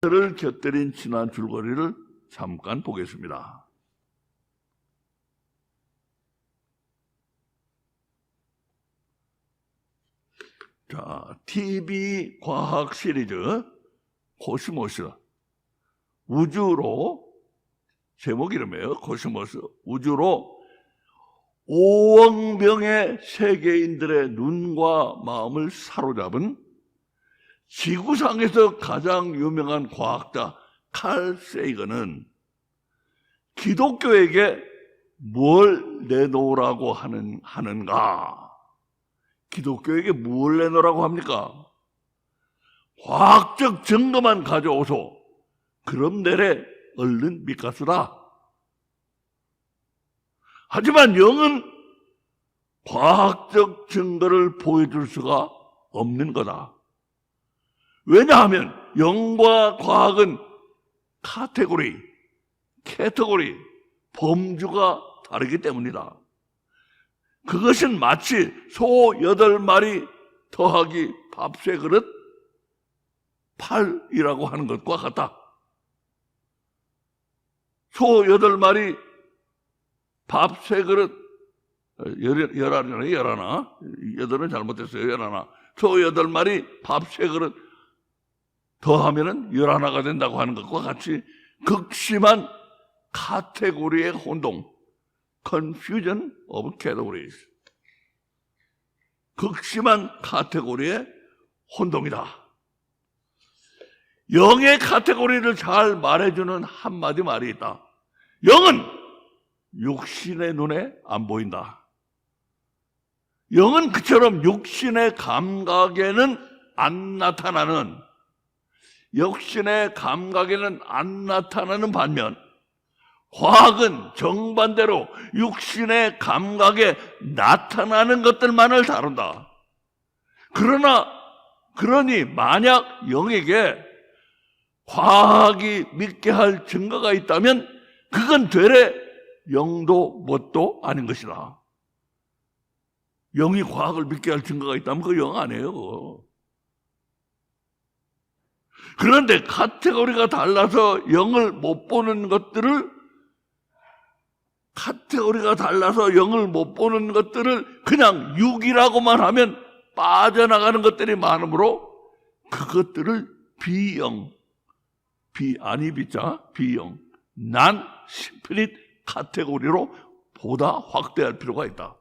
를 곁들인 지난 줄거리를 잠깐 보겠습니다. 자, TV 과학 시리즈 코스모스 우주로, 제목 이름이에요. 코스모스 우주로 5억 명의 세계인들의 눈과 마음을 사로잡은 지구상에서 가장 유명한 과학자 칼 세이건은 기독교에게 뭘 내놓으라고 하는가? 기독교에게 뭘 내놓으라고 합니까? 과학적 증거만 가져오소. 그럼 내래 얼른 믿가수다. 하지만 영은 과학적 증거를 보여줄 수가 없는 거다. 왜냐하면 영과 과학은 캐테고리, 범주가 다르기 때문이다. 그것은 마치 소 8마리 더하기 밥 3그릇 8이라고 하는 것과 같다. 소 8마리 밥 3그릇 8은 잘못했어요. 11. 소 8마리 밥 3그릇 더하면은 11가 된다고 하는 것과 같이 극심한 카테고리의 혼동, confusion of categories, 극심한 카테고리의 혼동이다. 영의 카테고리를 잘 말해주는 한마디 말이 있다. 영은 육신의 눈에 안 보인다. 영은 그처럼 육신의 감각에는 안 나타나는, 육신의 감각에는 안 나타나는 반면 과학은 정반대로 육신의 감각에 나타나는 것들만을 다룬다. 그러니 만약 영에게 과학이 믿게 할 증거가 있다면 그건 되레 영도 뭣도 아닌 것이다. 영이 과학을 믿게 할 증거가 있다면 그거 영 아니에요. 그런데 카테고리가 달라서 영을 못 보는 것들을 그냥 육이라고만 하면 빠져나가는 것들이 많으므로 그것들을 비영, 난 심플릿 카테고리로 보다 확대할 필요가 있다.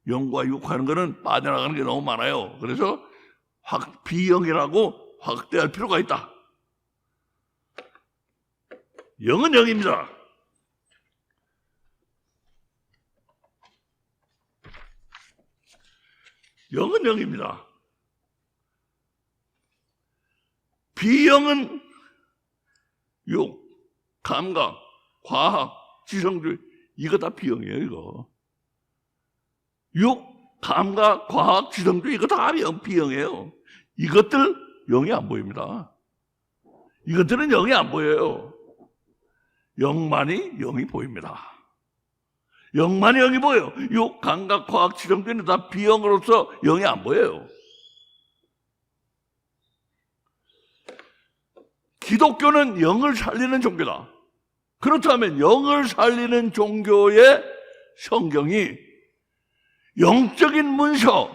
영과 육하는 것은 빠져나가는 게 너무 많아요. 그래서 비영이라고 확대할 필요가 있다. 영은 영입니다. 영은 영입니다. 비영은 육, 감각, 과학, 지성주의, 이거 다 비영이에요. 이거 육, 감각, 과학, 지성주의, 이거 다 비영이에요. 이것들 영이 안 보입니다. 이것들은 영이 안 보여요. 영만이 영이 보입니다. 영만이 영이 보여요. 육, 감각, 과학, 지성주의는 다 비영으로서 영이 안 보여요. 기독교는 영을 살리는 종교다. 그렇다면 영을 살리는 종교의 성경이 영적인 문서가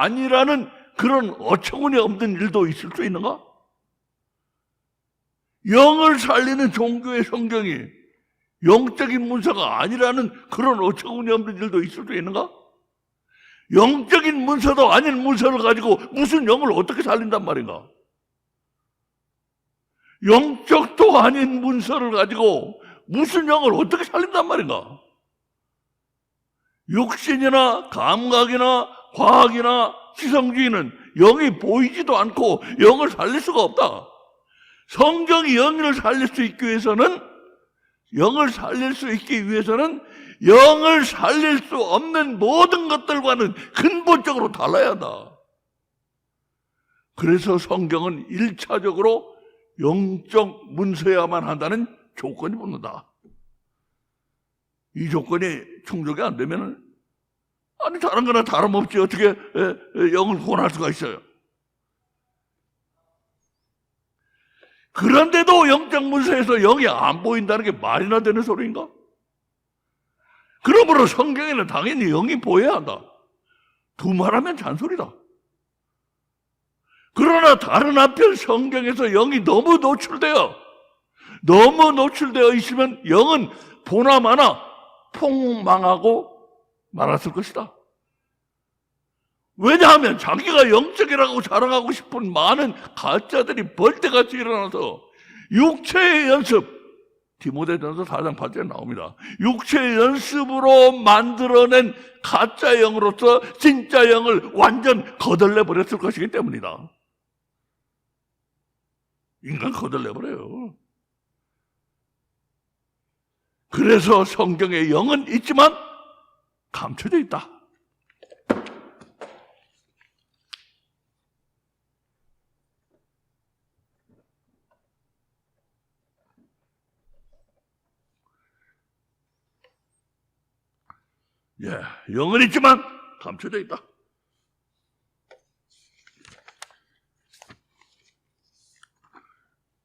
아니라는 그런 어처구니 없는 일도 있을 수 있는가? 영을 살리는 종교의 성경이 영적인 문서가 아니라는 그런 어처구니 없는 일도 있을 수 있는가? 영적인 문서도 아닌 문서를 가지고 무슨 영을 어떻게 살린단 말인가? 영적도 아닌 문서를 가지고 무슨 영을 어떻게 살린단 말인가? 육신이나 감각이나 과학이나 지성주의는 영이 보이지도 않고 영을 살릴 수가 없다. 성경이 영을 살릴 수 있기 위해서는 영을 살릴 수 없는 모든 것들과는 근본적으로 달라야 한다. 그래서 성경은 1차적으로 영적 문서야만 한다는 조건이 붙는다. 이 조건이 충족이 안 되면 다른 거나 다름없지 어떻게 영을 구원할 수가 있어요? 그런데도 영적 문서에서 영이 안 보인다는 게 말이나 되는 소리인가? 그러므로 성경에는 당연히 영이 보여야 한다. 두말하면 잔소리다. 그러나 다른 한편 성경에서 영이 너무 노출되어 있으면 영은 보나마나 폭망하고 말았을 것이다. 왜냐하면 자기가 영적이라고 자랑하고 싶은 많은 가짜들이 벌떼같이 일어나서 육체의 연습, 디모데전서 4장 8절에 나옵니다. 육체의 연습으로 만들어낸 가짜 영으로서 진짜 영을 완전 거덜내 버렸을 것이기 때문이다. 인간 거덜내 버려요. 그래서 성경에 영은 있지만 감춰져 있다. 영은 있지만 감춰져 있다.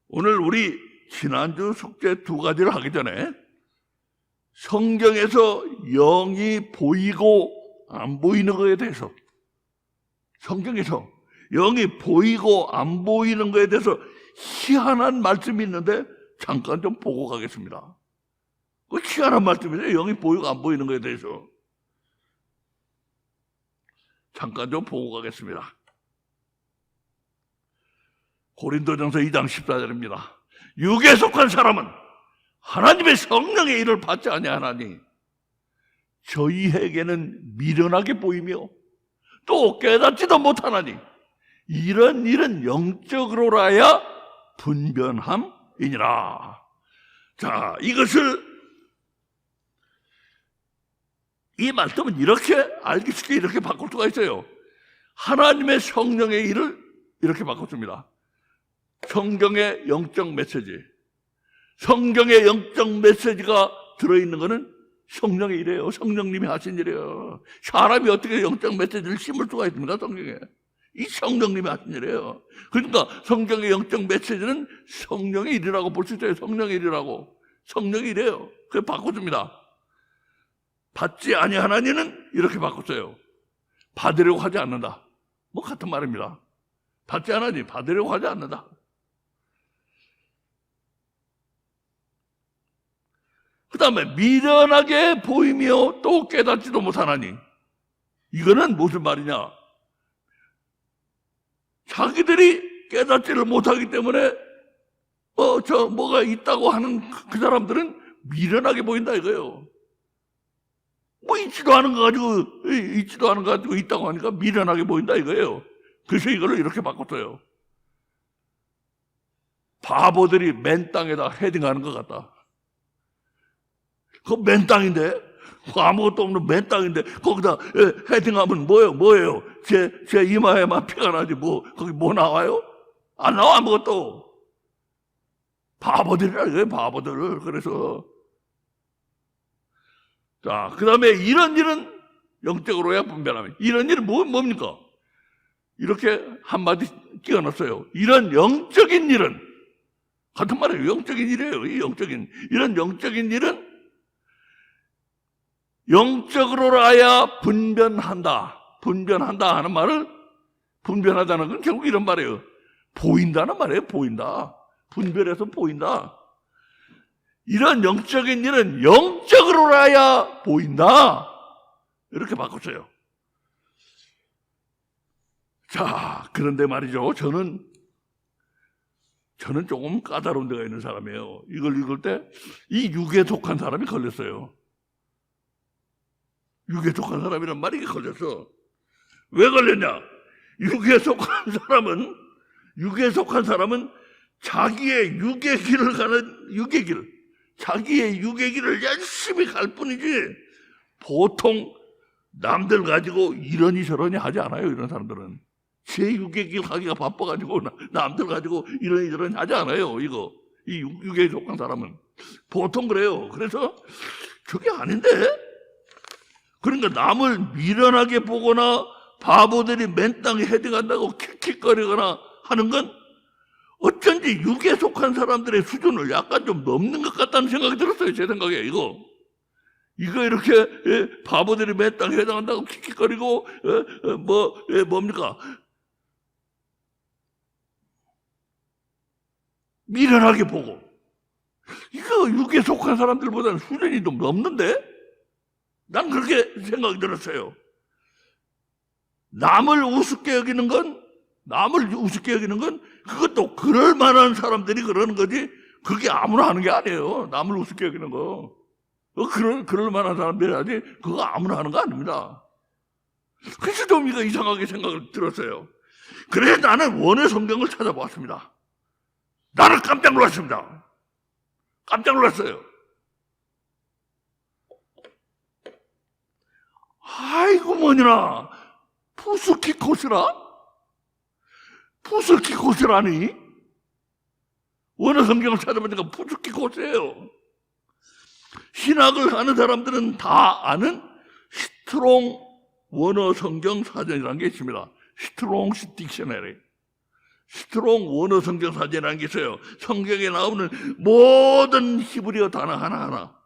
오늘 우리 지난주 숙제 2가지를 하기 전에 성경에서 영이 보이고 안 보이는 것에 대해서, 성경에서 영이 보이고 안 보이는 것에 대해서 희한한 말씀이 있는데 잠깐 좀 보고 가겠습니다. 그 희한한 말씀이에요. 영이 보이고 안 보이는 것에 대해서 잠깐 좀 보고 가겠습니다. 고린도전서 2장 14절입니다. 육에 속한 사람은 하나님의 성령의 일을 받지 아니하나니 저희에게는 미련하게 보이며 또 깨닫지도 못하나니 이런 일은 영적으로라야 분변함이니라. 자, 이 말씀은 이렇게 알기 쉽게 이렇게 바꿀 수가 있어요. 하나님의 성령의 일을 이렇게 바꿔줍니다. 성경의 영적 메시지, 성경의 영적 메시지가 들어있는 것은 성령의 일이에요. 성령님이 하신 일이에요. 사람이 어떻게 영적 메시지를 심을 수가 있습니까? 성경에. 이 성령님이 하신 일이에요. 그러니까 성경의 영적 메시지는 성령의 일이라고 볼 수 있어요. 성령의 일이라고. 성령의 일이에요. 그래서 바꿔줍니다. 받지 아니하나니는 이렇게 바꿨어요. 받으려고 하지 않는다. 뭐 같은 말입니다. 받지 않으니 받으려고 하지 않는다. 그 다음에 미련하게 보이며 또 깨닫지도 못하나니, 이거는 무슨 말이냐? 자기들이 깨닫지를 못하기 때문에 뭐가 있다고 하는 그 사람들은 미련하게 보인다 이거예요. 뭐 있지도 않은 거 가지고 있다고 하니까 미련하게 보인다 이거예요. 그래서 이걸 이렇게 바꿨어요. 바보들이 맨 땅에다 헤딩하는 것 같다. 그거 맨 땅인데, 아무것도 없는 맨 땅인데 거기다 헤딩하면 뭐예요? 제 이마에만 피가 나지 거기 뭐 나와요? 안 나와 아무것도. 바보들이라 이거예요, 바보들. 그래서 자, 그 다음에 이런 일은 영적으로야 분별하면, 이런 일은 뭡니까? 이렇게 한마디 끼워놨어요. 이런 영적인 일은, 같은 말이에요. 영적인 일이에요. 이런 영적인 일은 영적으로라야 분별한다 하는 말을, 분별하다는 건 결국 이런 말이에요. 보인다는 말이에요. 보인다. 분별해서 보인다. 이런 영적인 일은 영적으로라야 보인다. 이렇게 바꿨어요. 자, 그런데 말이죠. 저는 조금 까다로운 데가 있는 사람이에요. 이걸 읽을 때 이 육에 속한 사람이 걸렸어요. 육에 속한 사람이란 말이 걸렸어. 왜 걸렸냐? 육에 속한 사람은 자기의 육의 길을 가는 자기의 육의 길을 열심히 갈 뿐이지 보통 남들 가지고 이러니 저러니 하지 않아요. 이런 사람들은 제 육의 길 가기가 바빠가지고 남들 가지고 이러니 저러니 하지 않아요. 이 육에 속한 사람은 보통 그래요. 그래서 그게 아닌데, 그러니까 남을 미련하게 보거나 바보들이 맨 땅에 헤딩한다고 킥킥거리거나 하는 건 어쩐지 왠지 육에 속한 사람들의 수준을 약간 좀 넘는 것 같다는 생각이 들었어요. 제 생각에 이거 이렇게 바보들이 몇 땅에 해당한다고 킥킥거리고 뭡니까? 미련하게 보고 이거 육에 속한 사람들보다는 수준이 좀 넘는데? 난 그렇게 생각이 들었어요. 남을 우습게 여기는 건 그것도 그럴 만한 사람들이 그러는 거지 그게 아무나 하는 게 아니에요. 남을 우습게 여기는 거. 그럴 만한 사람들이 하지 그거 아무나 하는 거 아닙니다. 그래서 좀 이거 이상하게 생각을 들었어요. 그래서 나는 원의 성경을 찾아보았습니다. 나는 깜짝 놀랐습니다. 깜짝 놀랐어요. 아이고 뭐니나 푸스키코스라니? 원어 성경을 찾아보니까 푸스키코스예요. 신학을 하는 사람들은 다 아는 스트롱 원어 성경 사전이라는 게 있습니다. 스트롱스 딕셔너리. 스트롱 원어 성경 사전이라는 게 있어요. 성경에 나오는 모든 히브리어 단어 하나하나,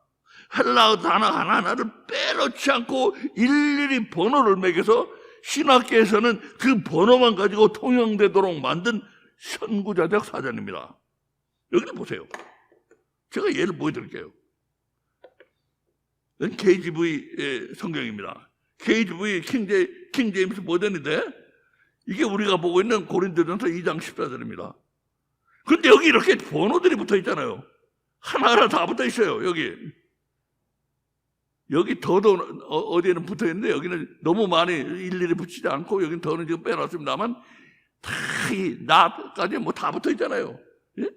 헬라어 단어 하나하나를 빼놓지 않고 일일이 번호를 매겨서 신학계에서는 그 번호만 가지고 통용되도록 만든 선구자적 사전입니다. 여기를 보세요. 제가 예를 보여드릴게요. 이건 KGV 성경입니다. KGV 킹 제임스 버전인데 이게 우리가 보고 있는 고린도전서 2장 14절입니다. 근데 여기 이렇게 번호들이 붙어 있잖아요. 하나하나 다 붙어 있어요. 여기 더도 어디에는 붙어 있는데 여기는 너무 많이 일일이 붙이지 않고 여기는 더는 지금 빼놨습니다만 다 이 나까지 뭐 다 붙어 있잖아요. 예?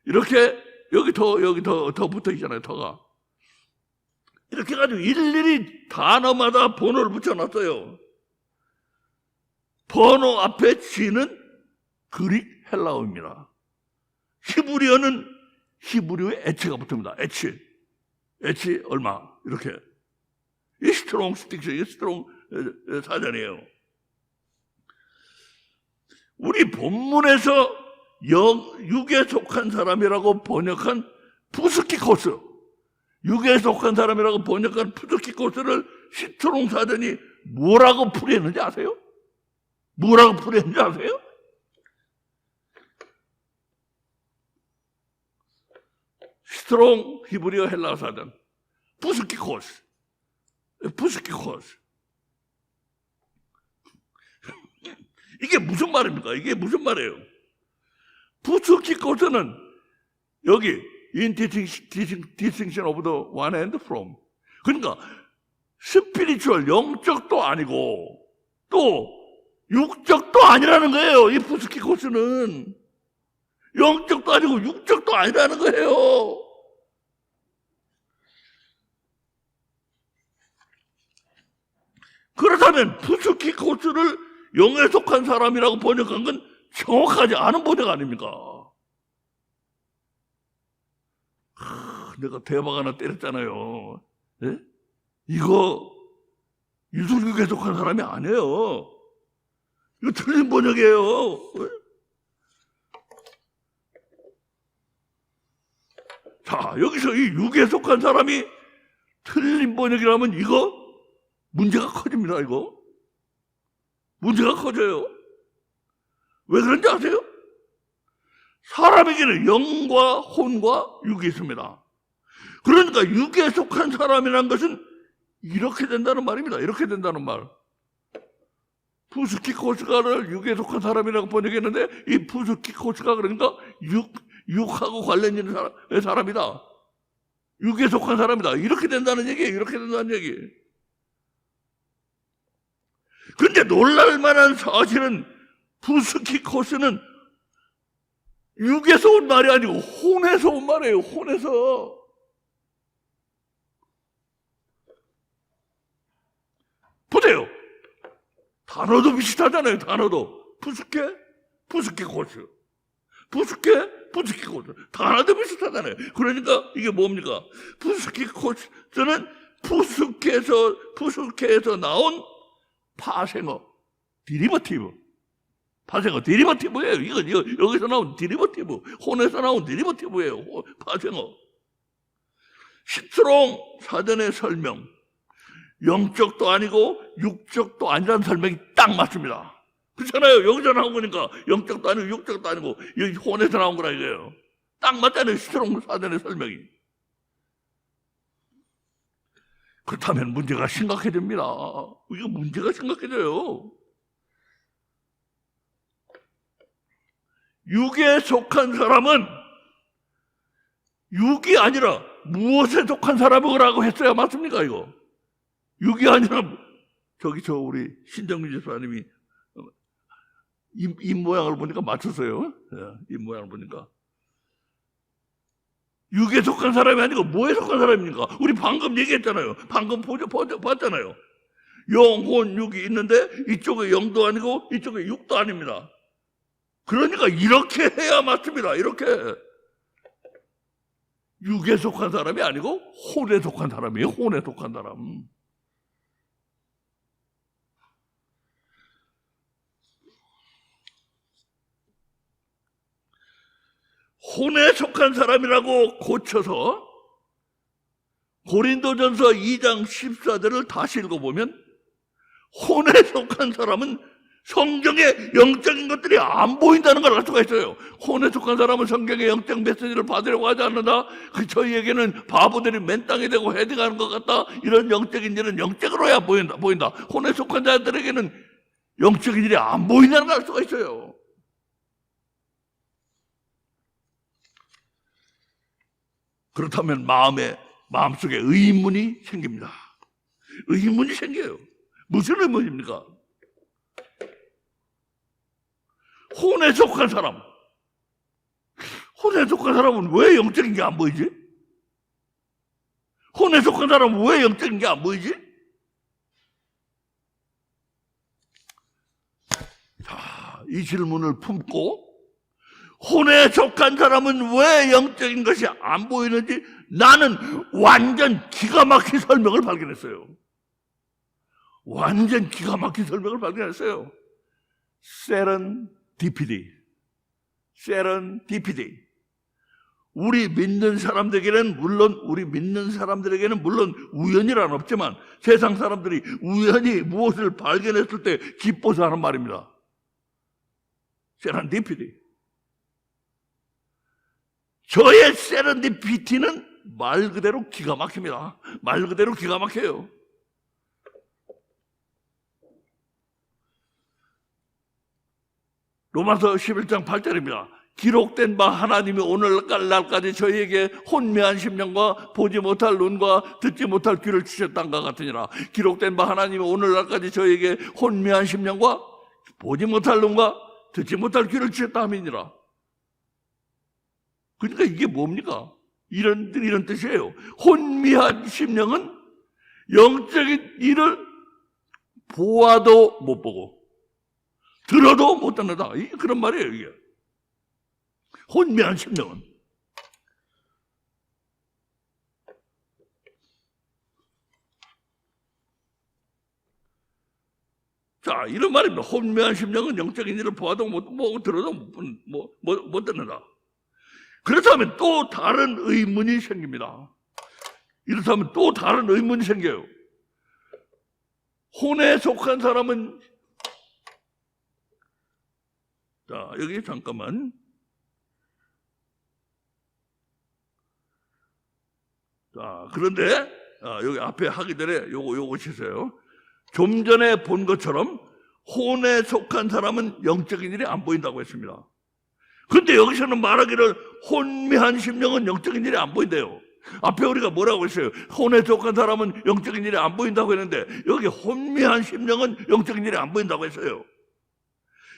이렇게 여기 더 붙어 있잖아요. 더가 이렇게 해가지고 일일이 단어마다 번호를 붙여놨어요. 번호 앞에 G는 그릭 헬라어입니다. 히브리어는 히브리어에 H가 붙습니다. H 얼마 이렇게 이 스트롱 스틱션, 스트롱 사전이에요. 우리 본문에서 육에 속한 사람이라고 번역한 푸스키코스, 육에 속한 사람이라고 번역한 푸스키코스를 스트롱 사전이 뭐라고 풀이했는지 아세요? 뭐라고 풀이했는지 아세요? 스트롱 히브리어 헬라어 사전 푸스키코스. 이게 무슨 말입니까? 이게 무슨 말이에요? 푸스키코스는 여기 in distinction of the one and from, 그러니까 스피리추얼 영적도 아니고 또 육적도 아니라는 거예요. 이 푸스키코스는 영적도 아니고 육적도 아니라는 거예요. 그렇다면 푸스키코스를 영에 속한 사람이라고 번역한 건 정확하지 않은 번역 아닙니까? 내가 대박 하나 때렸잖아요. 네? 이거 유술육에 속한 사람이 아니에요. 이거 틀린 번역이에요. 자, 여기서 이 육에 속한 사람이 틀린 번역이라면 이거 문제가 커집니다. 이거 문제가 커져요. 왜 그런지 아세요? 사람에게는 영과 혼과 육이 있습니다. 그러니까 육에 속한 사람이라는 것은 이렇게 된다는 말입니다. 이렇게 된다는 말. 푸스키코스가를 육에 속한 사람이라고 번역했는데 이 푸스키코스가 그러니까 육하고 관련 있는 사람이다. 육에 속한 사람이다. 이렇게 된다는 얘기예요. 이렇게 된다는 얘기. 그런데 놀랄 만한 사실은 푸스키코스는 육에서 온 말이 아니고 혼에서 온 말이에요. 혼에서. 보세요. 단어도 비슷하잖아요. 단어도. 푸스키코스. 푸스키코스. 단어도 비슷하잖아요. 그러니까 이게 뭡니까? 푸스키코스는 푸스케에서 나온 파생어, 디리버티브. 파생어 데리버티브예요. 이거 여기서 나온 데리버티브, 혼에서 나온 데리버티브예요. 파생어. 스트롱 사전의 설명, 영적도 아니고 육적도 아니라는 설명이 딱 맞습니다. 그렇잖아요. 여기서 나온 거니까 영적도 아니고 육적도 아니고 여기 혼에서 나온 거라 이거예요. 딱 맞잖아요. 스트롱 사전의 설명이. 그렇다면 문제가 심각해집니다. 이거 문제가 심각해져요. 육에 속한 사람은 육이 아니라 무엇에 속한 사람이라고 했어야 맞습니까, 이거? 육이 아니라, 우리 신정민 집사님이 입 모양을 보니까 맞췄어요. 입 모양을 보니까. 육에 속한 사람이 아니고 뭐에 속한 사람입니까? 우리 방금 얘기했잖아요. 방금 봤잖아요. 영혼, 육이 있는데 이쪽에 영도 아니고 이쪽에 육도 아닙니다. 그러니까 이렇게 해야 맞습니다. 이렇게. 육에 속한 사람이 아니고 혼에 속한 사람이에요. 혼에 속한 사람. 혼에 속한 사람이라고 고쳐서 고린도전서 2장 14절을 다시 읽어보면 혼에 속한 사람은 성경에 영적인 것들이 안 보인다는 걸 알 수가 있어요. 혼에 속한 사람은 성경의 영적 메시지를 받으려고 하지 않는다. 저희에게는 바보들이 맨 땅에 대고 헤딩하는 것 같다. 이런 영적인 일은 영적으로 해야 보인다. 혼에 속한 자들에게는 영적인 일이 안 보인다는 걸 알 수가 있어요. 그렇다면 마음속에 의문이 생깁니다. 의문이 생겨요. 무슨 의문입니까? 혼에 속한 사람은 왜 영적인 게 안 보이지? 혼에 속한 사람은 왜 영적인 게 안 보이지? 자, 이 질문을 품고 혼에 속한 사람은 왜 영적인 것이 안 보이는지 나는 완전 기가 막힌 설명을 발견했어요. 완전 기가 막힌 설명을 발견했어요. 세렌디피티. 우리 믿는 사람들에게는 물론 우연이란 없지만 세상 사람들이 우연히 무엇을 발견했을 때 기뻐서 하는 말입니다. 세렌디피티. 저의 세렌디피티는 말 그대로 기가 막힙니다. 말 그대로 기가 막혀요. 로마서 11장 8절입니다. 기록된 바 하나님이 오늘날까지 저희에게 혼미한 심령과 보지 못할 눈과 듣지 못할 귀를 주셨다는 것 같으니라. 기록된 바 하나님이 오늘날까지 저희에게 혼미한 심령과 보지 못할 눈과 듣지 못할 귀를 주셨다 함이니라. 그러니까 이게 뭡니까? 이런 뜻이에요. 혼미한 심령은 영적인 일을 보아도 못 보고 들어도 못 듣는다. 그런 말이에요, 이게. 혼미한 심령은. 자, 이런 말입니다. 혼미한 심령은 영적인 일을 보아도 못 보고 들어도 못 듣는다. 그렇다면 또 다른 의문이 생깁니다. 이렇다면 또 다른 의문이 생겨요. 혼에 속한 사람은, 자, 여기 잠깐만. 자, 그런데, 여기 앞에 하기 전에 요거 치세요. 좀 전에 본 것처럼 혼에 속한 사람은 영적인 일이 안 보인다고 했습니다. 근데 여기서는 말하기를 혼미한 심령은 영적인 일이 안 보인대요. 앞에 우리가 뭐라고 했어요? 혼에 속한 사람은 영적인 일이 안 보인다고 했는데 여기 혼미한 심령은 영적인 일이 안 보인다고 했어요.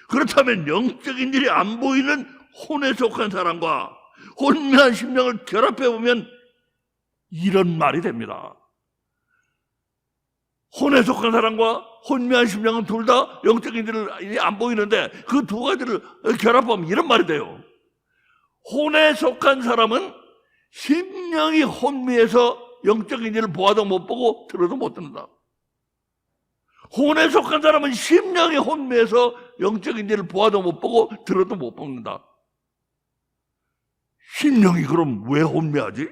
그렇다면 영적인 일이 안 보이는 혼에 속한 사람과 혼미한 심령을 결합해보면 이런 말이 됩니다. 혼에 속한 사람과 혼미한 심령은 둘 다 영적인 일이 안 보이는데 그 두 가지를 결합하면 이런 말이 돼요. 혼에 속한 사람은 심령이 혼미해서 영적인 일을 보아도 못 보고 들어도 못 듣는다. 혼에 속한 사람은 심령이 혼미해서 영적인 일을 보아도 못 보고 들어도 못 보는다. 심령이 그럼 왜 혼미하지?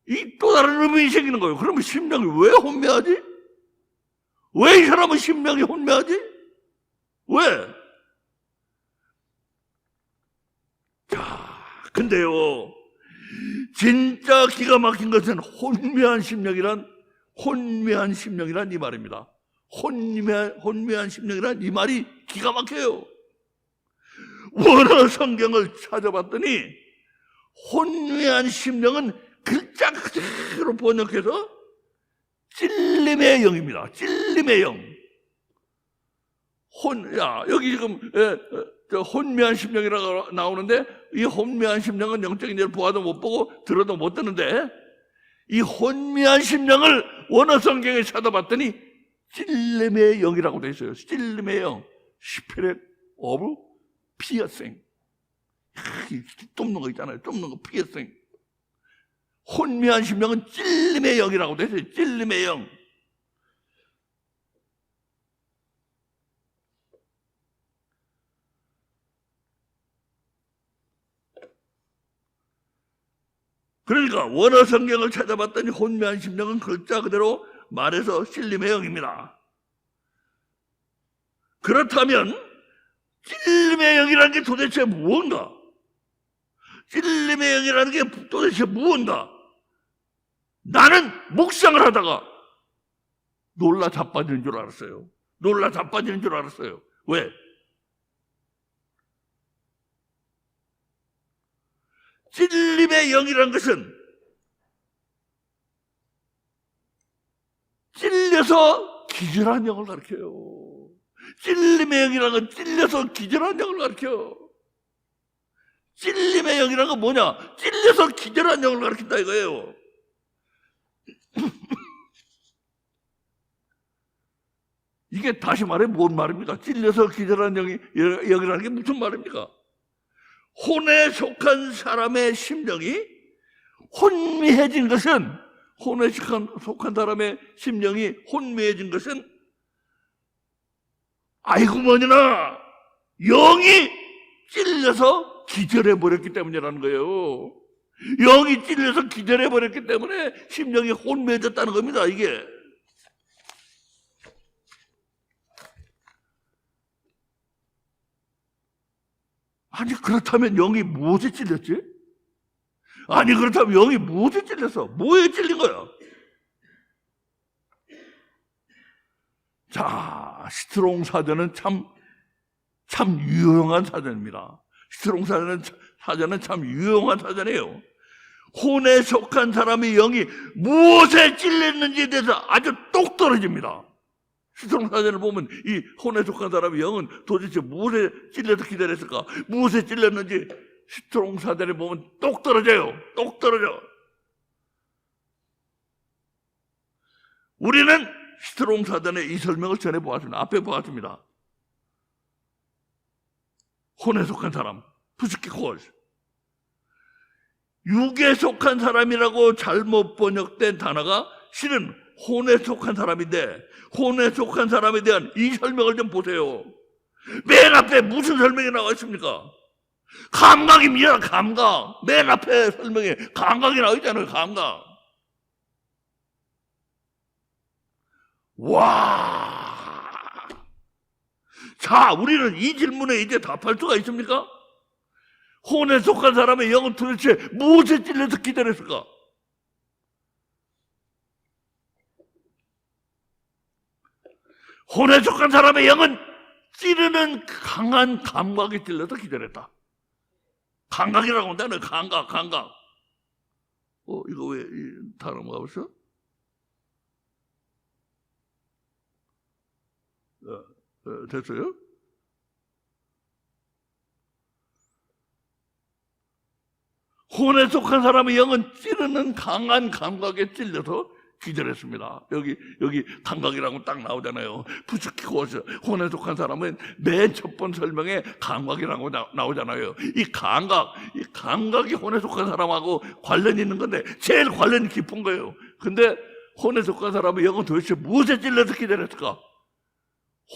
이 또 다른 의문이 생기는 거예요. 그러면 심령이 왜 혼미하지? 왜 이 사람은 심령이 혼미하지? 왜? 자, 근데요, 진짜 기가 막힌 것은 혼미한 심령이란 이 말입니다. 혼미한 심령이란 이 말이 기가 막혀요. 원어 성경을 찾아봤더니 혼미한 심령은 글자 그대로 번역해서 찔림의 영입니다. 찔림의 영. 여기 지금 혼미한 심령이라고 나오는데, 이 혼미한 심령은 영적인 일을 보아도 못 보고 들어도 못 듣는데, 이 혼미한 심령을 원어 성경에 찾아봤더니 찔림의 영이라고 되어 있어요. 찔림의 영, Spirit of Piercing. 뚫는 거 있잖아요. 뚫는 거, piercing. 혼미한 심령은 찔림의 영이라고 되어 있어요. 찔림의 영. 그러니까 원어 성경을 찾아봤더니 혼미한 심령은 글자 그대로 말해서 찔림의 영입니다. 그렇다면 찔림의 영이라는 게 도대체 무언가? 찔림의 영이라는 게 도대체 무언가? 나는 묵상을 하다가 놀라 자빠지는 줄 알았어요. 왜? 찔림의 영이라는 것은 찔려서 기절한 영을 가르쳐요. 찔림의 영이라는 건 찔려서 기절한 영을 가르쳐. 찔림의 영이라는 건 뭐냐? 찔려서 기절한 영을 가르친다 이거예요. 이게 다시 말해 뭔 말입니까? 찔려서 기절한 영이라는 게 무슨 말입니까? 혼에 속한 사람의 심령이 혼미해진 것은, 혼에 속한 사람의 심령이 혼미해진 것은 아이고 뭐니나 영이 찔려서 기절해버렸기 때문이라는 거예요. 영이 찔려서 기절해버렸기 때문에 심령이 혼미해졌다는 겁니다. 이게 아니 그렇다면 영이 무엇에 찔렸지? 아니 그렇다면 영이 무엇에 찔렸어? 뭐에 찔린 거야? 자, 스트롱 사전은 참 유용한 사전입니다. 스트롱 사전은 참 유용한 사전이에요. 혼에 속한 사람의 영이 무엇에 찔렸는지에 대해서 아주 똑 떨어집니다. 스트롱 사전을 보면 이 혼에 속한 사람의 영은 도대체 무엇에 찔려서 기다렸을까? 무엇에 찔렸는지 스트롱 사전을 보면 똑 떨어져요. 똑 떨어져. 우리는 스트롱 사전의 이 설명을 전해 보았습니다. 앞에 보았습니다. 혼에 속한 사람, 푸스키코스. 육에 속한 사람이라고 잘못 번역된 단어가 실은 혼에 속한 사람인데, 혼에 속한 사람에 대한 이 설명을 좀 보세요. 맨 앞에 무슨 설명이 나와 있습니까? 감각입니다. 감각. 맨 앞에 설명에 감각이 나와 있잖아요. 감각. 와. 자, 우리는 이 질문에 이제 답할 수가 있습니까? 혼에 속한 사람의 영은 도대체 무엇에 찔려서 기다렸을까? 혼에 속한 사람의 영은 찌르는 강한 감각에 찔려서 기다렸다. 감각이라고 한다는 감각. 이거 왜 다른 거 가봤어? 됐어요? 혼에 속한 사람의 영은 찌르는 강한 감각에 찔려서 기절했습니다. 여기 감각이라고 딱 나오잖아요. 푸스키코스. 혼에 속한 사람은 맨 첫 번 설명에 감각이라고 나오잖아요. 이 감각이 혼에 속한 사람하고 관련이 있는 건데 제일 관련이 깊은 거예요. 근데 혼에 속한 사람의 영은 도대체 무엇에 찔려서 기다렸을까?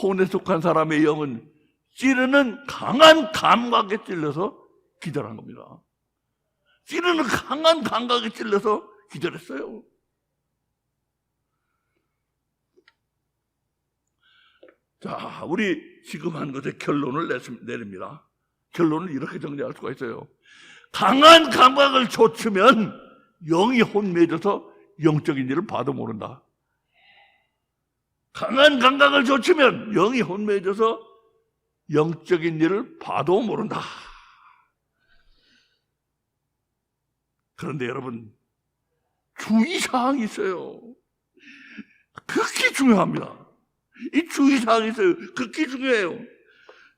혼에 속한 사람의 영은 찌르는 강한 감각에 찔려서 기절한 겁니다. 찌르는 강한 감각에 찔려서 기절했어요. 자, 우리 지금 한 것의 결론을 내립니다. 결론을 이렇게 정리할 수가 있어요. 강한 감각을 좇으면 영이 혼미해져서 영적인 일을 봐도 모른다. 강한 감각을 좇으면 영이 혼미해져서 영적인 일을 봐도 모른다. 그런데 여러분, 주의사항이 있어요. 극히 중요합니다. 이 주의사항이 있어요. 극히 중요해요.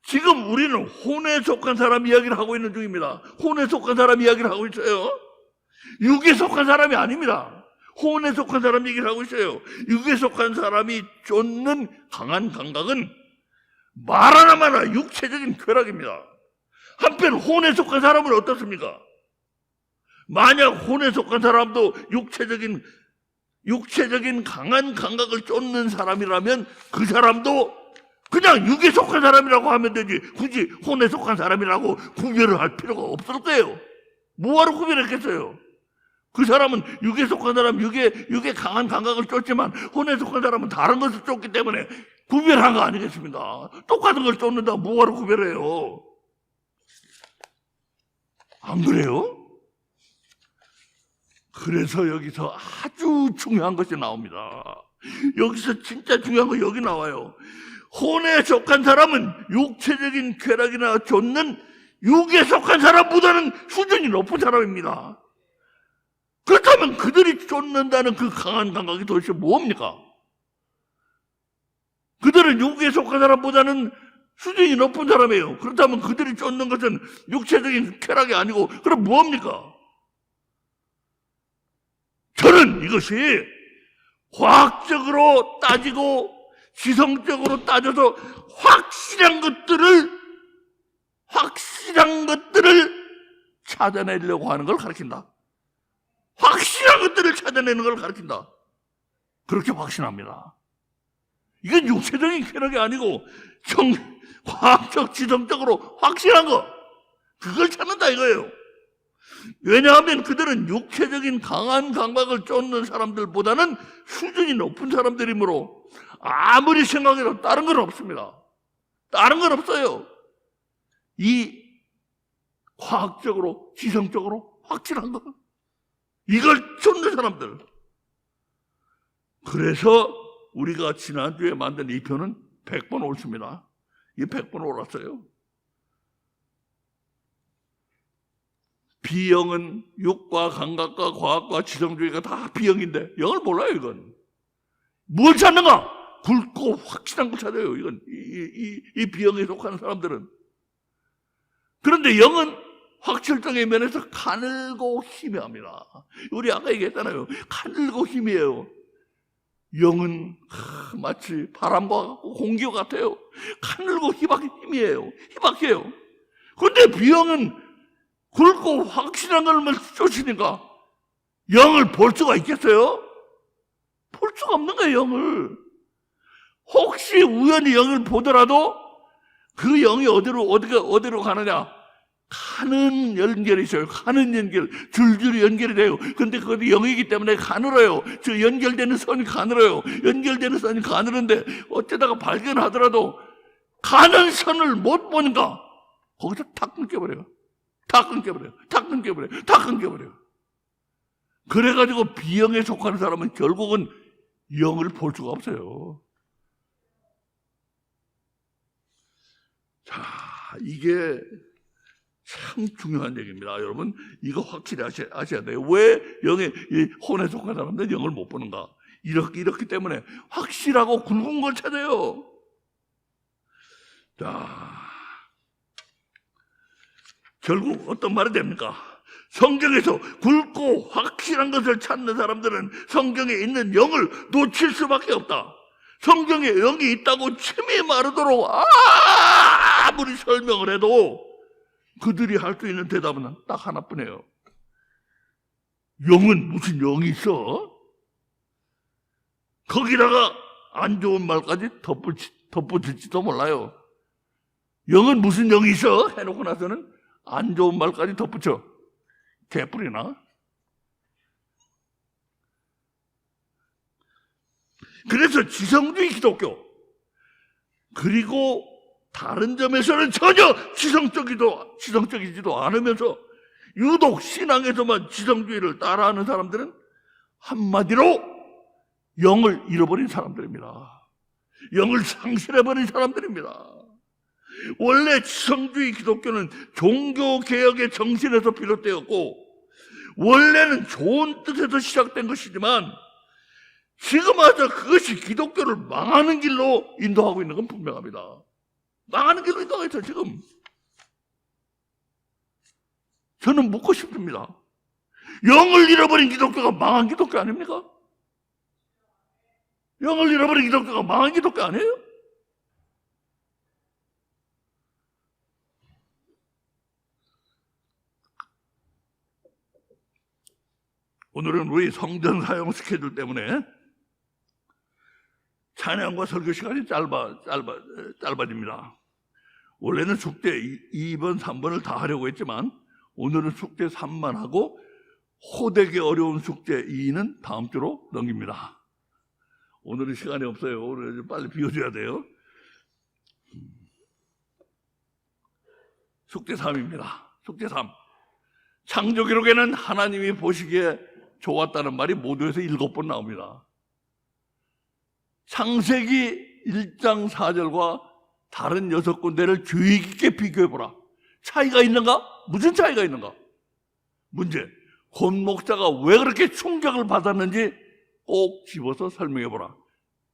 지금 우리는 혼에 속한 사람 이야기를 하고 있는 중입니다. 혼에 속한 사람 이야기를 하고 있어요. 육에 속한 사람이 아닙니다. 혼에 속한 사람 얘기를 하고 있어요. 육에 속한 사람이 쫓는 강한 감각은 말하나 마나 육체적인 쾌락입니다. 한편 혼에 속한 사람은 어떻습니까? 만약 혼에 속한 사람도 육체적인 강한 감각을 쫓는 사람이라면 그 사람도 그냥 육에 속한 사람이라고 하면 되지 굳이 혼에 속한 사람이라고 구별을 할 필요가 없을 거예요. 뭐하러 구별했겠어요? 그 사람은 육에 속한 사람, 육에 강한 감각을 쫓지만 혼에 속한 사람은 다른 것을 쫓기 때문에 구별한 거 아니겠습니까? 똑같은 걸 쫓는다고 뭐하러 구별해요? 안 그래요? 그래서 여기서 아주 중요한 것이 나옵니다. 여기서 진짜 중요한 거 여기 나와요. 혼에 속한 사람은 육체적인 쾌락이나 좇는 육에 속한 사람보다는 수준이 높은 사람입니다. 그렇다면 그들이 쫓는다는 그 강한 감각이 도대체 뭡니까? 그들은 육에 속한 사람보다는 수준이 높은 사람이에요. 그렇다면 그들이 쫓는 것은 육체적인 쾌락이 아니고 그럼 뭡니까? 저는 이것이 과학적으로 따지고 지성적으로 따져서 확실한 것들을 찾아내려고 하는 걸 가르친다. 확실한 것들을 찾아내는 걸 가르친다. 그렇게 확신합니다. 이건 육체적인 쾌락이 아니고 과학적, 지성적으로 확실한 거, 그걸 찾는다 이거예요. 왜냐하면 그들은 육체적인 강한 감각을 쫓는 사람들보다는 수준이 높은 사람들이므로 아무리 생각해도 다른 건 없습니다. 다른 건 없어요. 이 과학적으로, 지성적으로 확실한 거, 이걸 쫓는 사람들. 그래서 우리가 지난주에 만든 이 표는 100번 옳습니다. 이 100번 옳았어요. 비영은 육과 감각과 과학과 지성주의가 다 비영인데 영을 몰라요. 이건 뭘 찾는가? 굵고 확실한 걸 찾아요. 이건 이 비영에 속하는 사람들은. 그런데 영은 확실성의 면에서 가늘고 희미합니다. 우리 아까 얘기했잖아요. 가늘고 희미해요. 영은 마치 바람과 공기와 같아요. 가늘고 희미해요. 희박해요. 그런데 비영은 굵고 확실한 것만 쫓으니까 영을 볼 수가 있겠어요? 볼 수가 없는 거예요, 영을. 혹시 우연히 영을 보더라도 그 영이 어디로 가느냐? 가는 연결이 있어요. 가는 연결. 줄줄이 연결이 돼요. 근데 그것도 영이기 때문에 가늘어요. 저 연결되는 선이 가늘어요. 연결되는 선이 가늘은데 어쩌다가 발견하더라도 가는 선을 못 보니까 거기서 탁 끊겨버려요. 다 끊겨버려요. 그래가지고 비영에 속하는 사람은 결국은 영을 볼 수가 없어요. 자, 이게 참 중요한 얘기입니다. 여러분, 이거 확실히 아셔야 돼요. 왜 혼에 속한 사람들은 영을 못 보는가? 이렇기 때문에 확실하고 굵은 걸 찾아요. 자, 결국 어떤 말이 됩니까? 성경에서 굵고 확실한 것을 찾는 사람들은 성경에 있는 영을 놓칠 수밖에 없다. 성경에 영이 있다고 침이 마르도록 아무리 설명을 해도 그들이 할 수 있는 대답은 딱 하나뿐이에요. 영은 무슨 영이 있어? 거기다가 안 좋은 말까지 덧붙일지도 몰라요. 영은 무슨 영이 있어? 해놓고 나서는 안 좋은 말까지 덧붙여. 개뿔이나. 그래서 지성주의 기독교, 그리고 다른 점에서는 전혀 지성적이지도 않으면서 유독 신앙에서만 지성주의를 따라하는 사람들은 한마디로 영을 잃어버린 사람들입니다. 영을 상실해버린 사람들입니다. 원래 지성주의 기독교는 종교개혁의 정신에서 비롯되었고 원래는 좋은 뜻에서 시작된 것이지만 지금 와서 그것이 기독교를 망하는 길로 인도하고 있는 건 분명합니다. 망하는 길로 인도하고 있어요, 지금. 저는 묻고 싶습니다. 영을 잃어버린 기독교가 망한 기독교 아닙니까? 영을 잃어버린 기독교가 망한 기독교 아니에요? 오늘은 우리 성전 사용 스케줄 때문에 찬양과 설교 시간이 짧아집니다. 원래는 숙제 2번, 3번을 다 하려고 했지만 오늘은 숙제 3만 하고 호되게 어려운 숙제 2는 다음 주로 넘깁니다. 오늘은 시간이 없어요. 오늘 빨리 비워줘야 돼요. 숙제 3입니다. 숙제 3. 창조기록에는 하나님이 보시기에 좋았다는 말이 모두에서 7번 나옵니다. 창세기 1장 4절과 다른 6군데를 주의 깊게 비교해보라. 차이가 있는가? 무슨 차이가 있는가? 문제. 권 목사가 왜 그렇게 충격을 받았는지 꼭 집어서 설명해보라.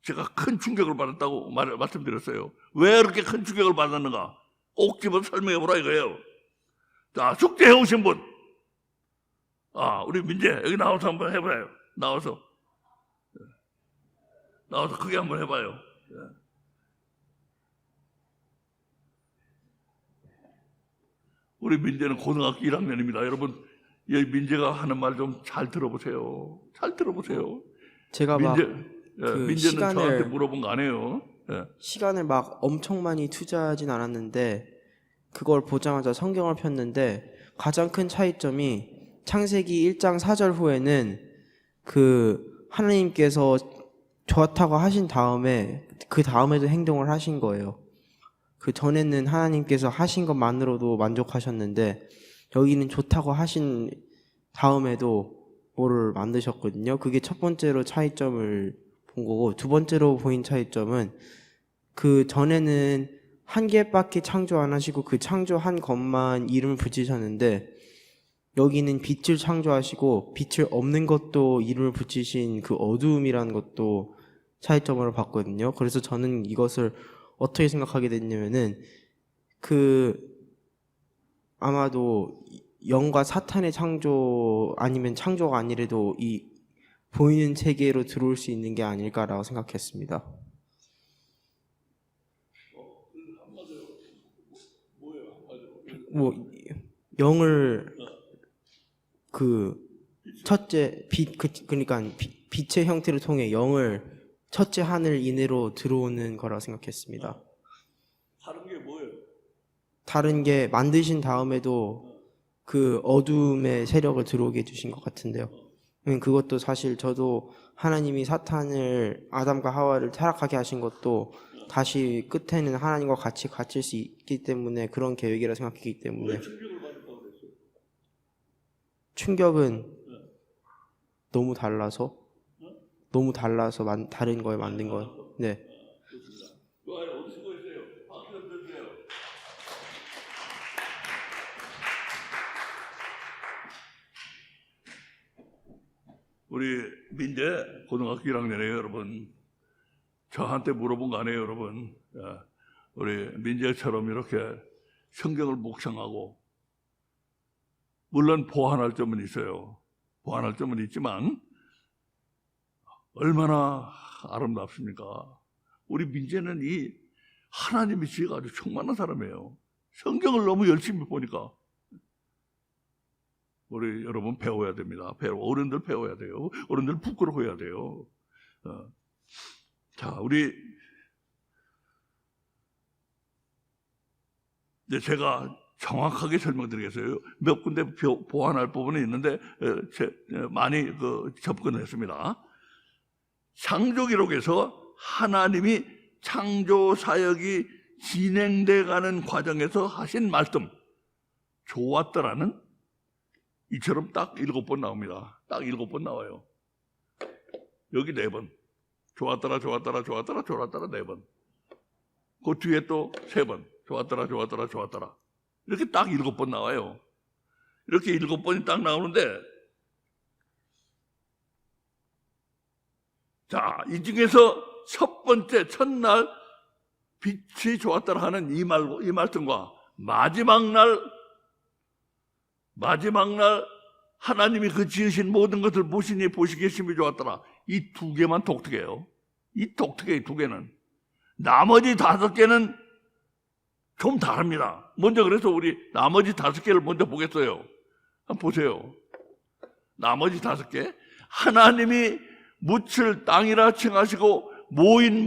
제가 큰 충격을 받았다고 말씀드렸어요. 왜 그렇게 큰 충격을 받았는가? 꼭 집어서 설명해보라 이거예요. 자, 숙제해오신 분. 우리 민재 여기 나와서 한번 해봐요. 나와서 크게 한번 해봐요. 우리 민재는 고등학교 1학년입니다. 여러분, 여기 민재가 하는 말 좀 잘 들어보세요. 잘 들어보세요. 제가 민재는 저한테 물어본 거 아니에요. 시간을 막 엄청 많이 투자하진 않았는데 그걸 보자마자 성경을 폈는데 가장 큰 차이점이 창세기 1장 4절 후에는 하나님께서 좋다고 하신 다음에 그 다음에도 행동을 하신 거예요. 그 전에는 하나님께서 하신 것만으로도 만족하셨는데 여기는 좋다고 하신 다음에도 뭐를 만드셨거든요. 그게 첫 번째로 차이점을 본 거고, 두 번째로 보인 차이점은 그 전에는 한 개밖에 창조 안 하시고 그 창조한 것만 이름을 붙이셨는데 여기는 빛을 창조하시고 빛을 없는 것도 이름을 붙이신 그 어두움이라는 것도 차이점으로 봤거든요. 그래서 저는 이것을 어떻게 생각하게 됐냐면은 아마도 영과 사탄의 창조 아니면 창조가 아니래도 이 보이는 세계로 들어올 수 있는 게 아닐까라고 생각했습니다. 영을 첫째 그러니까 빛의 형태를 통해 영을 첫째 하늘 이내로 들어오는 거라고 생각했습니다. 다른 게 뭐예요? 다른 게 만드신 다음에도 그 어둠의 세력을 들어오게 해주신 것 같은데요. 그것도 사실 저도 하나님이 사탄을 아담과 하와를 타락하게 하신 것도 다시 끝에는 하나님과 같이 갇힐 수 있기 때문에 그런 계획이라 생각했기 때문에. 왜 충격을 받았다고 그랬어요? 충격은 너무 달라서 다른 걸 만든 거예요. 네. 어디 쓰고 있어요? 박수 좀 주세요. 우리 민재 고등학교 1학년이에요, 여러분. 저한테 물어본 거 아니에요, 여러분. 우리 민재처럼 이렇게 성경을 묵상하고, 물론 보완할 점은 있어요. 보완할 점은 있지만 얼마나 아름답습니까? 우리 민재는 이 하나님의 지혜가 아주 충만한 사람이에요. 성경을 너무 열심히 보니까. 우리 여러분 배워야 됩니다. 어른들 배워야 돼요. 어른들 부끄러워해야 돼요. 자, 우리 이제 제가 정확하게 설명드리겠어요. 몇 군데 보완할 부분이 있는데 많이 접근을 했습니다. 창조기록에서 하나님이 창조 사역이 진행돼 가는 과정에서 하신 말씀, 좋았더라는 이처럼 딱 7번 나옵니다. 딱 7번 나와요. 여기 4번. 좋았더라, 좋았더라, 좋았더라, 좋았더라 4번. 그 뒤에 또 3번. 좋았더라, 좋았더라, 좋았더라. 이렇게 딱 7번 나와요. 이렇게 7번이 딱 나오는데, 자, 이 중에서 첫 번째, 첫날 빛이 좋았더라 하는 이 말씀과 마지막 날 하나님이 그 지으신 모든 것을 보시니 보시기에 심히 좋았더라. 이 2개만 독특해요. 이 독특해, 이 2개는. 나머지 5개는 좀 다릅니다. 먼저 그래서 우리 나머지 5개를 먼저 보겠어요. 한번 보세요. 나머지 5개. 하나님이 묻힐 땅이라 칭하시고 모인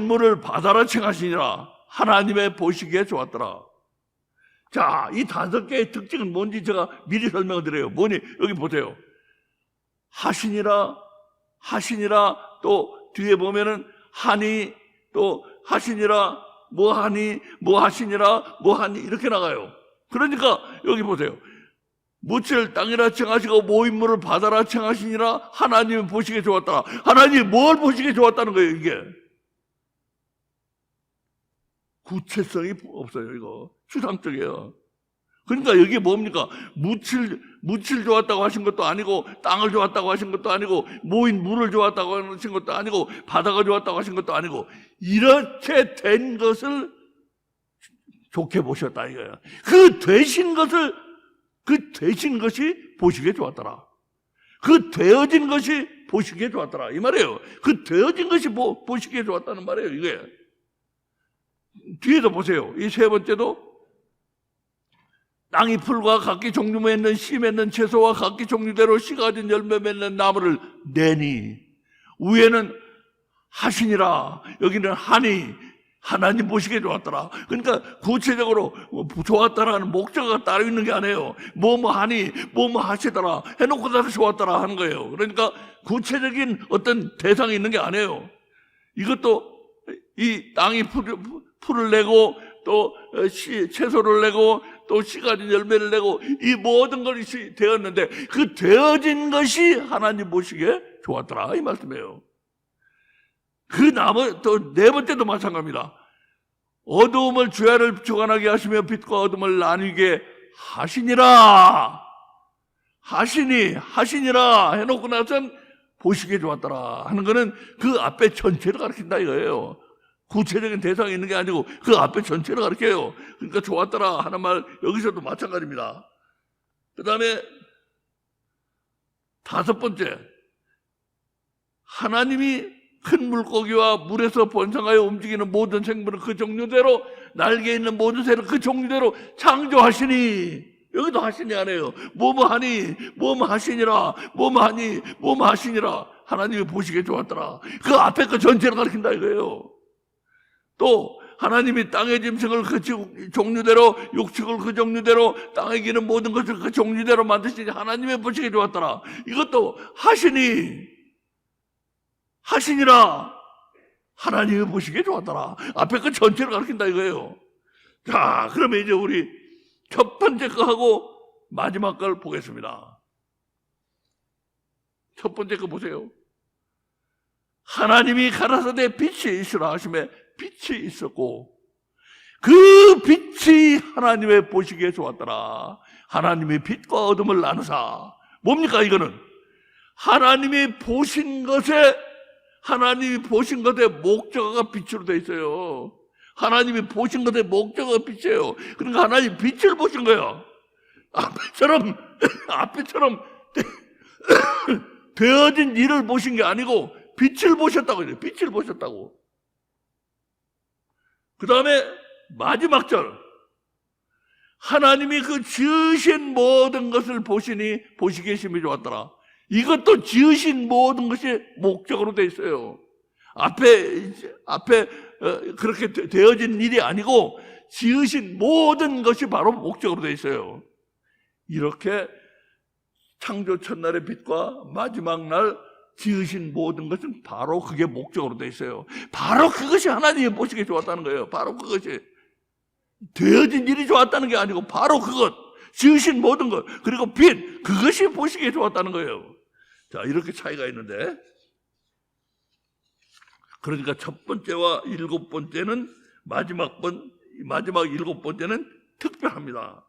물을 바다라 칭하시니라. 하나님의 보시기에 좋았더라. 자, 이 5개의 특징은 뭔지 제가 미리 설명을 드려요. 뭐니? 여기 보세요. 하시니라, 또 뒤에 보면은 하니, 또 하시니라, 뭐하니, 뭐하시니라, 뭐하니, 이렇게 나가요. 그러니까 여기 보세요. 묻힐 땅이라 칭하시고 모인 물을 바다라 칭하시니라. 하나님이 보시기에 좋았더라. 하나님이 뭘 보시기에 좋았다는 거예요, 이게? 구체성이 없어요, 이거. 추상적이에요. 그러니까 여기 뭡니까? 묻힐 좋았다고 하신 것도 아니고, 땅을 좋았다고 하신 것도 아니고, 모인 물을 좋았다고 하신 것도 아니고, 바다가 좋았다고 하신 것도 아니고, 이렇게 된 것을 좋게 보셨다, 이거예요. 그 되신 것이 보시기에 좋았더라. 그 되어진 것이 보시기에 좋았더라. 이 말이에요. 그 되어진 것이 보시기에 좋았다는 말이에요, 이게. 뒤에도 보세요. 이 3번째도 땅이 풀과 각기 종류 맺는 씨 맺는 채소와 각기 종류대로 씨 가진 열매 맺는 나무를 내니 위에는 하시니라. 여기는 하니 하나님 보시기에 좋았더라. 그러니까 구체적으로 좋았다라는 목적어가 따로 있는 게 아니에요. 뭐뭐 하니 뭐뭐 하시더라 해놓고 나서 좋았더라 하는 거예요. 그러니까 구체적인 어떤 대상이 있는 게 아니에요. 이것도 이 땅이 풀을 내고 또 채소를 내고 또 씨 가진 열매를 내고 이 모든 것이 되었는데 그 되어진 것이 하나님 보시기에 좋았더라 이 말씀이에요. 또 4번째도 마찬가지입니다. 어두움을 주야를 주관하게 하시며 빛과 어둠을 나뉘게 하시니라. 하시니라 해놓고 나선 보시기에 좋았더라 하는 거는 그 앞에 전체를 가리킨다 이거예요. 구체적인 대상이 있는 게 아니고 그 앞에 전체를 가리켜요. 그러니까 좋았더라 하는 말 여기서도 마찬가지입니다. 그 다음에 5번째, 하나님이 큰 물고기와 물에서 번성하여 움직이는 모든 생물은 그 종류대로 날개 있는 모든 새를 그 종류대로 창조하시니. 여기도 하시니 아니에요. 뭐뭐 하니 뭐뭐 하시니라. 뭐뭐 하니 뭐뭐 하시니라. 하나님이 보시기에 좋았더라. 그 앞에 그 전체를 가리킨다 이거예요. 또 하나님이 땅의 짐승을 그 종류대로 육축을 그 종류대로 땅에 기는 모든 것을 그 종류대로 만드시니 하나님의 보시기에 좋았더라. 이것도 하시니라. 하나님이 보시기에 좋았더라. 앞에 그 전체를 가리킨다 이거예요. 자, 그러면 이제 우리 첫 번째 거하고 마지막 걸 보겠습니다. 첫 번째 거 보세요. 하나님이 가라사대 빛이 있으라 하심에 빛이 있었고 그 빛이 하나님의 보시기에 좋았더라. 하나님이 빛과 어둠을 나누사. 뭡니까 이거는? 하나님이 보신 것에 목적어가 빛으로 되어 있어요. 하나님이 보신 것에 목적어가 빛이에요. 그러니까 하나님이 빛을 보신 거예요. 앞에처럼 되어진 일을 보신 게 아니고 빛을 보셨다고 해요. 빛을 보셨다고. 그 다음에 마지막 절, 하나님이 그 지으신 모든 것을 보시니 보시기에 심히 좋았더라. 이것도 지으신 모든 것이 목적으로 돼 있어요. 앞에 그렇게 되어진 일이 아니고 지으신 모든 것이 바로 목적으로 돼 있어요. 이렇게 창조 첫날의 빛과 마지막 날 지으신 모든 것은 바로 그게 목적으로 돼 있어요. 바로 그것이 하나님이 보시기에 좋았다는 거예요. 바로 그것이 되어진 일이 좋았다는 게 아니고 바로 그것, 지으신 모든 것, 그리고 빛, 그것이 보시기에 좋았다는 거예요. 자, 이렇게 차이가 있는데, 그러니까 첫 번째와 일곱 번째는 마지막 일곱 번째는 특별합니다.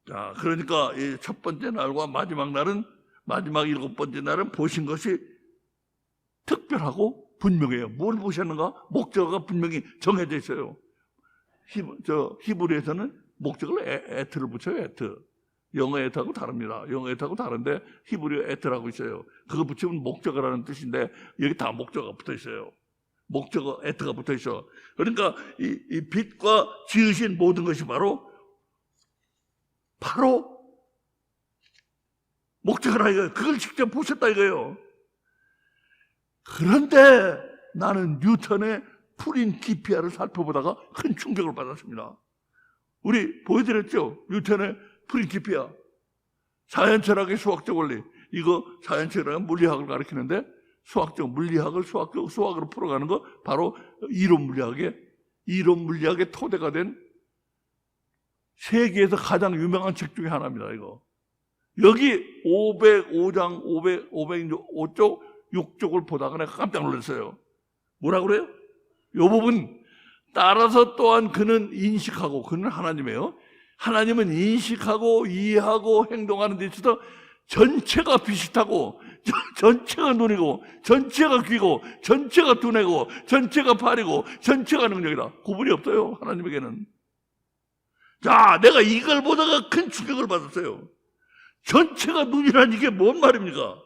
자, 그러니까 이 첫 번째 날과 마지막 일곱 번째 날은 보신 것이 특별하고 분명해요. 뭘 보셨는가? 목적어가 분명히 정해져 있어요. 히브리에서는 목적을 에트를 붙여요. 에트. 영어 에트하고 다릅니다. 영어 에트하고 다른데 히브리 에트라고 있어요. 그거 붙이면 목적어라는 뜻인데 여기 다 목적어가 붙어 있어요. 목적어 에트가 붙어 있어. 그러니까 이 빛과 지으신 모든 것이 바로 목적어라 이거예요. 그걸 직접 보셨다 이거예요. 그런데 나는 뉴턴의 프린키피아를 살펴보다가 큰 충격을 받았습니다. 우리 보여드렸죠? 뉴턴의 프린키피아. 자연철학의 수학적 원리. 이거 자연철학은 물리학을 가리키는데 수학적 물리학을 수학으로 풀어가는 거 바로 이론 물리학의 토대가 된 세계에서 가장 유명한 책 중에 하나입니다. 이거. 여기 505장, 505쪽, 6쪽을 보다가 내가 깜짝 놀랐어요. 뭐라고 그래요? 이 부분. 따라서 또한 그는 하나님이에요. 하나님은 인식하고 이해하고 행동하는 데 있어서 전체가 비슷하고, 전체가 눈이고, 전체가 귀고, 전체가 두뇌고, 전체가 팔이고, 전체가 능력이다. 구분이 없어요. 하나님에게는. 자, 내가 이걸 보다가 큰 충격을 받았어요. 전체가 눈이란 이게 뭔 말입니까?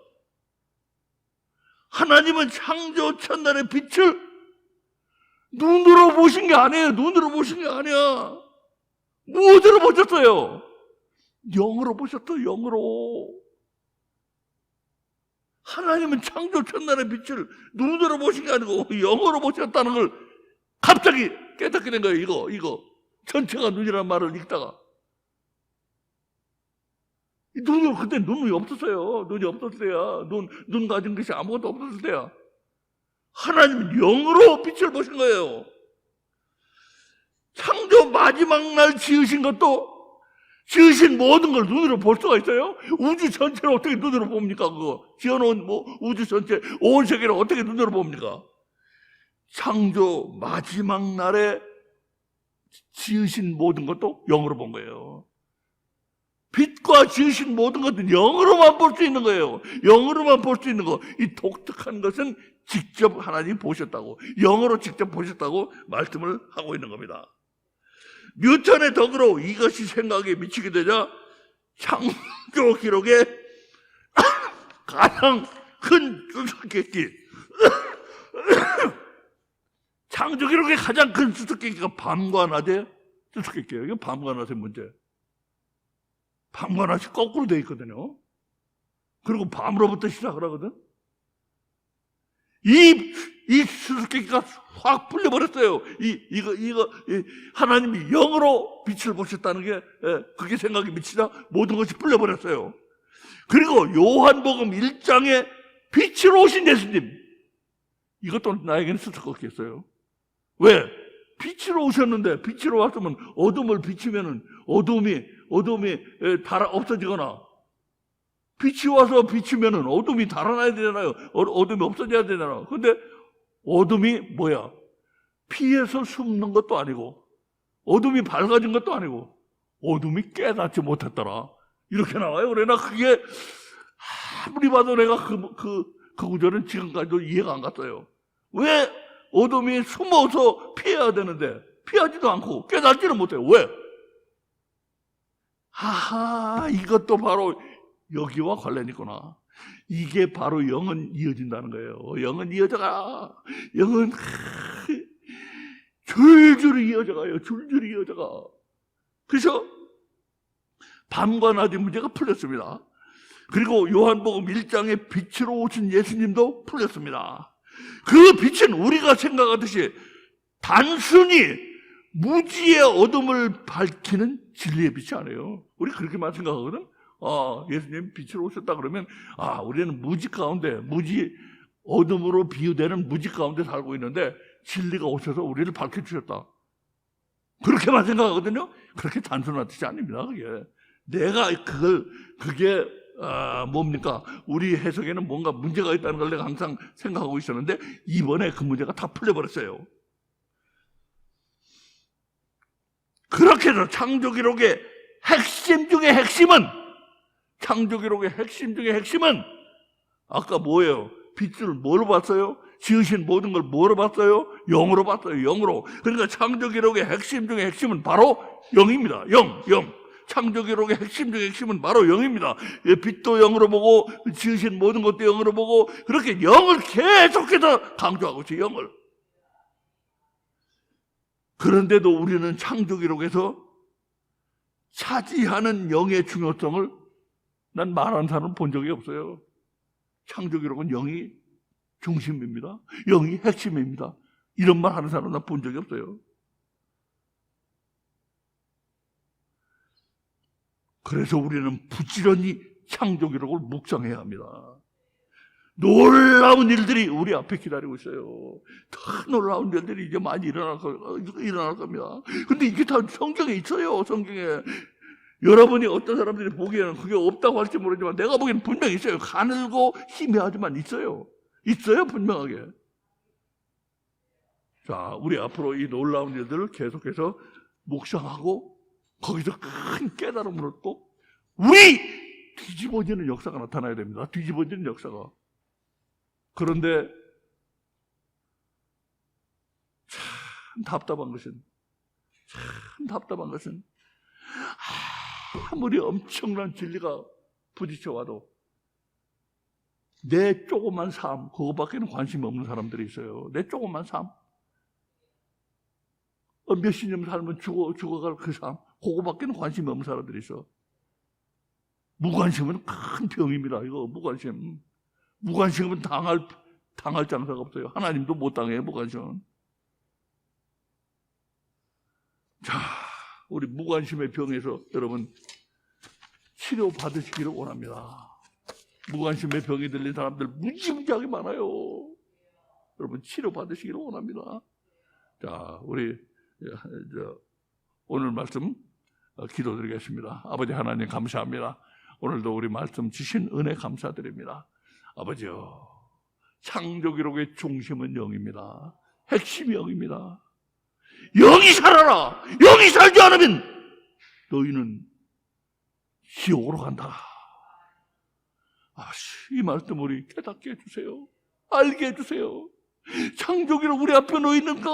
하나님은 창조 첫날의 빛을 눈으로 보신 게 아니에요. 눈으로 보신 게 아니야. 무엇으로 보셨어요? 영으로 보셨어요. 영으로. 하나님은 창조 첫날의 빛을 눈으로 보신 게 아니고 영으로 보셨다는 걸 갑자기 깨닫게 된 거예요. 이거. 전체가 눈이라는 말을 읽다가. 그때 눈이 없었어요. 눈이 없었을 때야. 눈 가진 것이 아무것도 없었을 때야. 하나님은 영으로 빛을 보신 거예요. 창조 마지막 날 지으신 것도 지으신 모든 걸 눈으로 볼 수가 있어요? 우주 전체를 어떻게 눈으로 봅니까? 그거 지어놓은 우주 전체 온 세계를 어떻게 눈으로 봅니까? 창조 마지막 날에 지으신 모든 것도 영으로 본 거예요. 빛과 지으신 모든 것은 영으로만 볼 수 있는 거예요. 영으로만 볼 수 있는 거. 이 독특한 것은 직접 하나님이 보셨다고, 영으로 직접 보셨다고 말씀을 하고 있는 겁니다. 뉴턴의 덕으로 이것이 생각에 미치게 되자 창조 기록의 가장 큰 수수께끼, 창조 기록의 가장 큰 수수께끼가 밤과 낮의 수수께끼예요. 이게 밤과 낮의 문제. 밤과 낮이 거꾸로 되어 있거든요. 그리고 밤으로부터 시작을 하거든. 이 수수께끼가 확 풀려버렸어요. 하나님이 영으로 빛을 보셨다는 게, 그게 생각이 미치자 모든 것이 풀려버렸어요. 그리고 요한복음 1장에 빛으로 오신 예수님. 이것도 나에게는 수수께끼였어요. 왜? 빛으로 오셨는데, 빛으로 왔으면 어둠을 비추면은 어둠이 없어지거나, 빛이 와서 비추면은 어둠이 달아나야 되잖아요. 어둠이 없어져야 되잖아요. 근데 어둠이 뭐야? 피해서 숨는 것도 아니고, 어둠이 밝아진 것도 아니고, 어둠이 깨닫지 못했더라. 이렇게 나와요. 그러나 그게 아무리 봐도 내가 그 구절은 지금까지도 이해가 안 갔어요. 왜 어둠이 숨어서 피해야 되는데 피하지도 않고 깨닫지는 못해요. 왜? 이것도 바로 여기와 관련이 있구나. 이게 바로 영은 이어진다는 거예요. 영은 이어져가. 영은 줄줄이 이어져가요. 줄줄이 이어져가. 그래서 밤과 낮의 문제가 풀렸습니다. 그리고 요한복음 1장에 빛으로 오신 예수님도 풀렸습니다. 그 빛은 우리가 생각하듯이 단순히 무지의 어둠을 밝히는 진리의 빛이 아니에요. 우리 그렇게만 생각하거든. 예수님 빛으로 오셨다 그러면 우리는 무지 가운데, 무지 어둠으로 비유되는 무지 가운데 살고 있는데 진리가 오셔서 우리를 밝혀주셨다. 그렇게만 생각하거든요. 그렇게 단순한 뜻이 아닙니다. 내가 그게 뭡니까? 우리 해석에는 뭔가 문제가 있다는 걸 내가 항상 생각하고 있었는데 이번에 그 문제가 다 풀려버렸어요. 그렇게 해서 창조기록의 핵심 중에 핵심은, 창조기록의 핵심 중에 핵심은 아까 뭐예요? 빛을 뭐로 봤어요? 지으신 모든 걸 뭐로 봤어요? 영으로 봤어요. 영으로. 그러니까 창조기록의 핵심 중에 핵심은 바로 영입니다. 영. 창조기록의 핵심 중에 핵심은 바로 영입니다. 빛도 영으로 보고 지으신 모든 것도 영으로 보고 그렇게 영을 계속해서 강조하고 있어요. 영을. 그런데도 우리는 창조기록에서 차지하는 영의 중요성을 난 말하는 사람을 본 적이 없어요. 창조기록은 영이 중심입니다. 영이 핵심입니다. 이런 말 하는 사람은 난 본 적이 없어요. 그래서 우리는 부지런히 창조기록을 묵상해야 합니다. 놀라운 일들이 우리 앞에 기다리고 있어요. 더 놀라운 일들이 이제 많이 일어날 겁니다. 근데 이게 다 성경에 있어요. 성경에. 여러분이 어떤 사람들이 보기에는 그게 없다고 할지 모르지만 내가 보기에는 분명히 있어요. 가늘고 희미하지만 있어요. 있어요, 분명하게. 자, 우리 앞으로 이 놀라운 일들을 계속해서 묵상하고 거기서 큰 깨달음을 얻고 우리 뒤집어지는 역사가 나타나야 됩니다. 뒤집어지는 역사가. 그런데 참 답답한 것은 아무리 엄청난 진리가 부딪혀와도 내 조그만 삶, 그거밖에는 관심이 없는 사람들이 있어요. 내 조그만 삶. 몇십 년 살면 죽어갈 그 삶, 그거밖에는 관심이 없는 사람들이 있어. 무관심은 큰 병입니다. 이거 무관심. 무관심은 당할 장사가 없어요. 하나님도 못 당해요, 무관심은. 자, 우리 무관심의 병에서 여러분 치료 받으시기를 원합니다. 무관심의 병이 들린 사람들 무지무지하게 많아요. 여러분 치료 받으시기를 원합니다. 자, 우리 오늘 말씀 기도드리겠습니다. 아버지 하나님 감사합니다. 오늘도 우리 말씀 주신 은혜 감사드립니다. 아버지요, 창조기록의 중심은 영입니다. 핵심이 영입니다. 영이 살아라. 영이 살지 않으면 너희는 지옥으로 간다. 이 말씀 우리 깨닫게 해주세요. 알게 해주세요. 창조기록 우리 앞에 놓여있는 그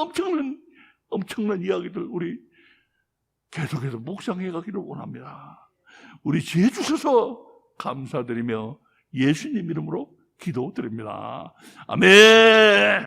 엄청난 이야기들 우리 계속해서 묵상해 가기를 원합니다. 우리 지혜 주셔서 감사드리며 예수님 이름으로 기도드립니다. 아멘.